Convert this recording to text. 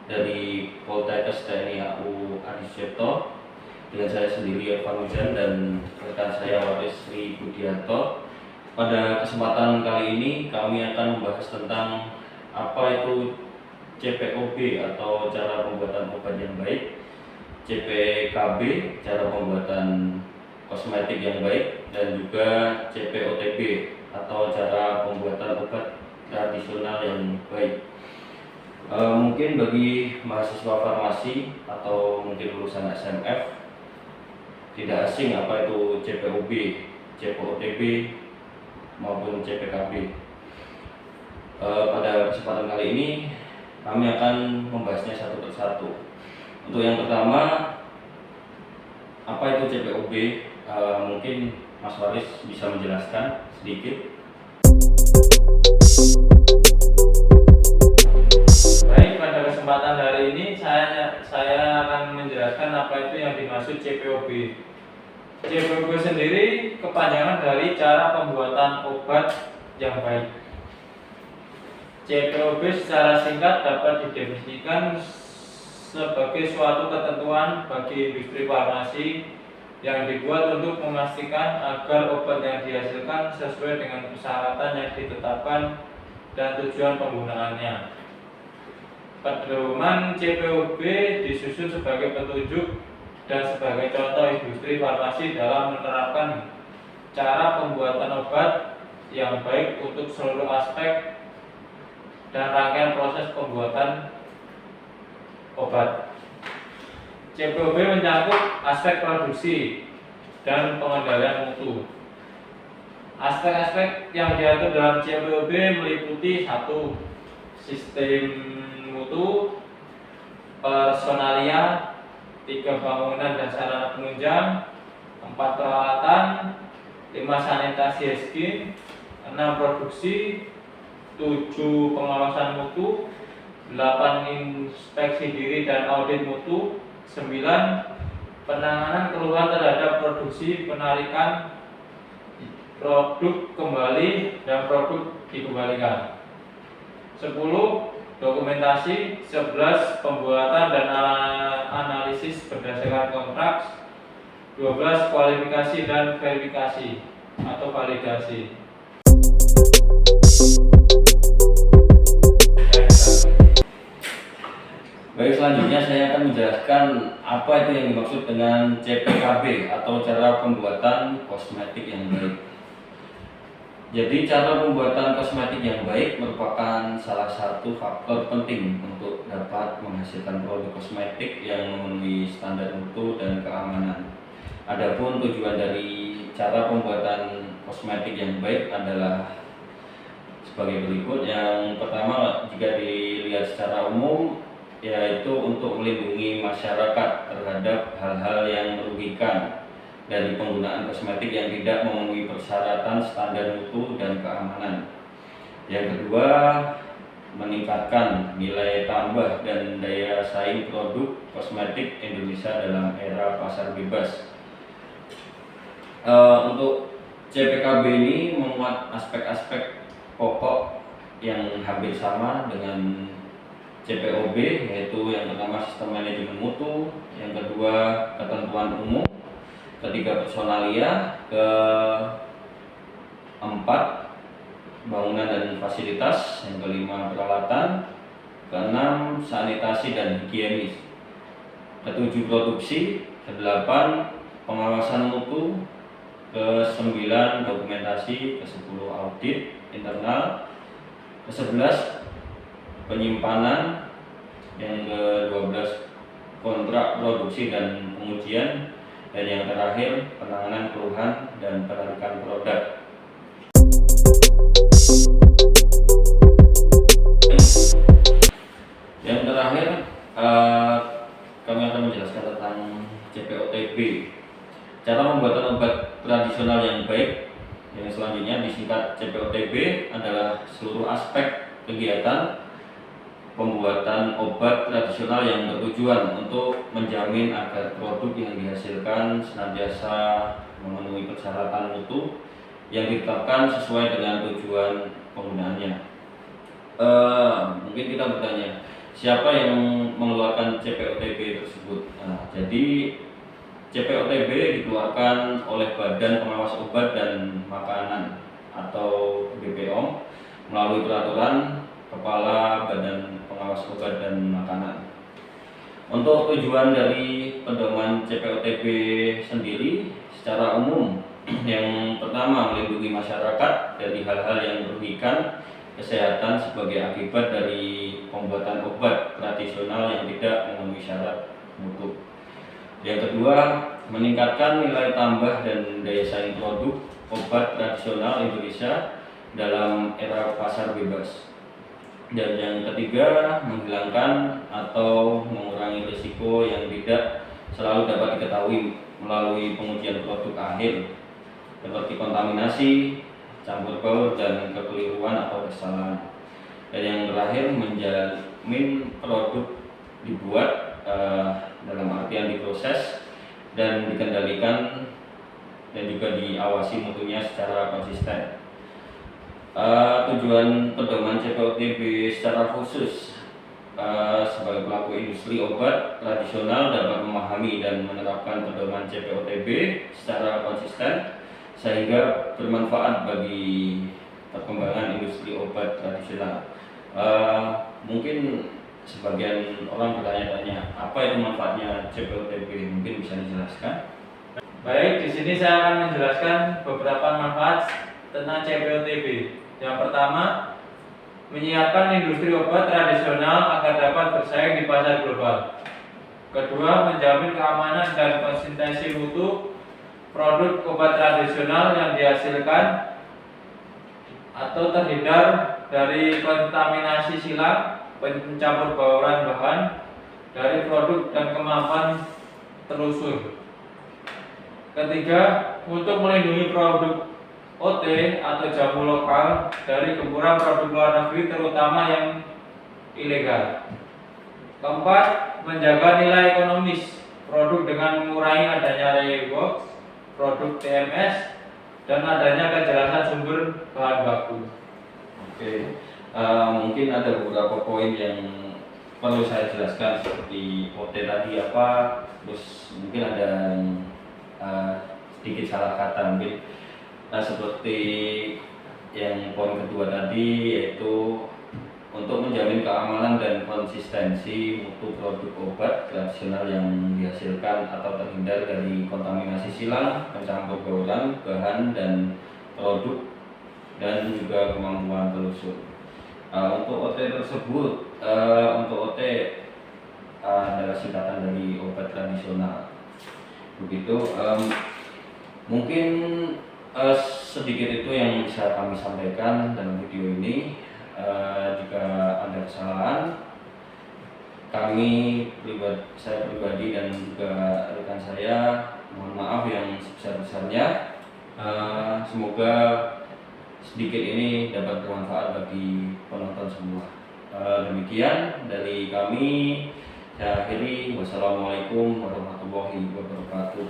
dari Poltekkes TNI AU Adi Sucipto, dengan saya sendiri Evan Hujan dan rekan saya Waris Sri Budianto. Pada kesempatan kali ini kami akan membahas tentang apa itu CPOB atau cara pembuatan obat yang baik, CPKB cara pembuatan kosmetik yang baik, dan juga CPOTB atau cara pembuatan obat tradisional yang baik. Mungkin bagi mahasiswa farmasi atau mungkin lulusan SMF tidak asing apa itu CPOB, CPOTB maupun CPKB. Pada kesempatan kali ini kami akan membahasnya satu persatu. Untuk yang pertama, apa itu CPOB? Mungkin Mas Waris bisa menjelaskan sedikit. Baik, pada kesempatan hari ini saya akan menjelaskan apa itu yang dimaksud CPOB. CPOB sendiri kepanjangan dari cara pembuatan obat yang baik. CPOB secara singkat dapat didefinisikan sebagai suatu ketentuan bagi industri farmasi yang dibuat untuk memastikan agar obat yang dihasilkan sesuai dengan persyaratan yang ditetapkan dan tujuan penggunaannya. Pedoman CPOB disusun sebagai petunjuk dan sebagai contoh industri farmasi dalam menerapkan cara pembuatan obat yang baik untuk seluruh aspek dan rangkaian proses pembuatan obat. CPOB menyangkut aspek produksi dan pengendalian mutu. Aspek-aspek yang diatur dalam CPOB meliputi 1. Sistem mutu, personalia, 3. Bangunan dan sarana penunjang, 4. Peralatan, 5. Sanitasi hygiene, 6. Produksi, 7. Pengawasan mutu, 8. Inspeksi diri dan audit mutu, 9. Penanganan keluhan terhadap produksi, penarikan produk kembali dan produk dikembalikan. 10. Dokumentasi. 11. Pembuatan dan analisis berdasarkan kontrak. 12. Kualifikasi dan verifikasi atau validasi. Baik, selanjutnya saya akan menjelaskan apa itu yang dimaksud dengan CPKB atau cara pembuatan kosmetik yang baik. Jadi cara pembuatan kosmetik yang baik merupakan salah satu faktor penting untuk dapat menghasilkan produk kosmetik yang memenuhi standar mutu dan keamanan. Adapun tujuan dari cara pembuatan kosmetik yang baik adalah sebagai berikut. Yang pertama, jika dilihat secara umum, yaitu untuk melindungi masyarakat terhadap hal-hal yang merugikan dari penggunaan kosmetik yang tidak memenuhi persyaratan standar mutu dan keamanan. Yang kedua, meningkatkan nilai tambah dan daya saing produk kosmetik Indonesia dalam era pasar bebas. Untuk CPKB ini memuat aspek-aspek pokok yang hampir sama dengan CPOB, yaitu yang pertama sistem manajemen mutu, yang kedua ketentuan umum, ketiga personalia, keempat bangunan dan fasilitas, yang kelima peralatan, keenam sanitasi dan higienis, ketujuh produksi, kedelapan pengawasan mutu, ke-9 dokumentasi, ke-10 audit internal, ke-11 penyimpanan, yang ke-12 kontrak produksi dan pengujian, dan yang terakhir penanganan keluhan dan penarikan produk. Yang terakhir kami akan menjelaskan tentang CPOTB, cara pembuatan obat tradisional yang baik. Yang selanjutnya disingkat CPOTB adalah seluruh aspek kegiatan pembuatan obat tradisional yang bertujuan untuk menjamin agar produk yang dihasilkan senantiasa memenuhi persyaratan mutu yang ditetapkan sesuai dengan tujuan penggunaannya. Mungkin kita bertanya, siapa yang mengeluarkan CPOTB tersebut. Nah, jadi CPOTB dikeluarkan oleh Badan Pengawas Obat dan Makanan atau BPOM melalui peraturan Kepala Badan Pengawas Obat dan Makanan. Untuk tujuan dari pedoman CPOTB sendiri secara umum, yang pertama melindungi masyarakat dari hal-hal yang merugikan kesehatan sebagai akibat dari pembuatan obat tradisional yang tidak memenuhi syarat mutu. Yang kedua, meningkatkan nilai tambah dan daya saing produk obat tradisional Indonesia dalam era pasar bebas. Dan yang ketiga, menghilangkan atau mengurangi risiko yang tidak selalu dapat diketahui melalui pengujian produk akhir seperti kontaminasi, campur baur, dan kekeliruan atau kesalahan. Dan yang terakhir, menjamin produk dibuat dalam artian diproses dan dikendalikan dan juga diawasi mutunya secara konsisten. Tujuan pedoman CPOTB secara khusus sebagai pelaku industri obat tradisional dapat memahami dan menerapkan pedoman CPOTB secara konsisten sehingga bermanfaat bagi perkembangan industri obat tradisional. Mungkin sebagian orang bertanya-tanya, apa itu manfaatnya CPOTB? Mungkin bisa dijelaskan? Baik, di sini saya akan menjelaskan beberapa manfaat tentang CPOTB. Yang pertama, menyiapkan industri obat tradisional agar dapat bersaing di pasar global. Kedua, menjamin keamanan dan konsistensi mutu produk obat tradisional yang dihasilkan atau terhindar dari kontaminasi silang, pencampur bauran bahan dari produk dan kemampuan telusur. Ketiga, untuk melindungi produk OT atau jamu lokal dari gempuran produk luar negeri terutama yang ilegal. Keempat, menjaga nilai ekonomis produk dengan mengurangi adanya reward, produk TMS, dan adanya kejelasan sumber bahan baku. Oke, mungkin ada beberapa poin yang perlu saya jelaskan seperti OT tadi apa, terus mungkin ada yang sedikit salah kata mungkin. Seperti yang poin kedua tadi, yaitu untuk menjamin keamanan dan konsistensi mutu produk obat tradisional yang dihasilkan atau terhindar dari kontaminasi silang, pencampur bauran bahan dan produk, dan juga kemampuan telusur. Untuk OT tersebut, untuk OT adalah singkatan dari obat tradisional. Begitu, mungkin sedikit itu yang bisa kami sampaikan dalam video ini. Jika ada kesalahan, saya pribadi dan juga rekan saya mohon maaf yang sebesar-besarnya. Semoga sedikit ini dapat bermanfaat bagi penonton semua. Demikian dari kami. Saya akhiri. Wassalamualaikum warahmatullahi wabarakatuh.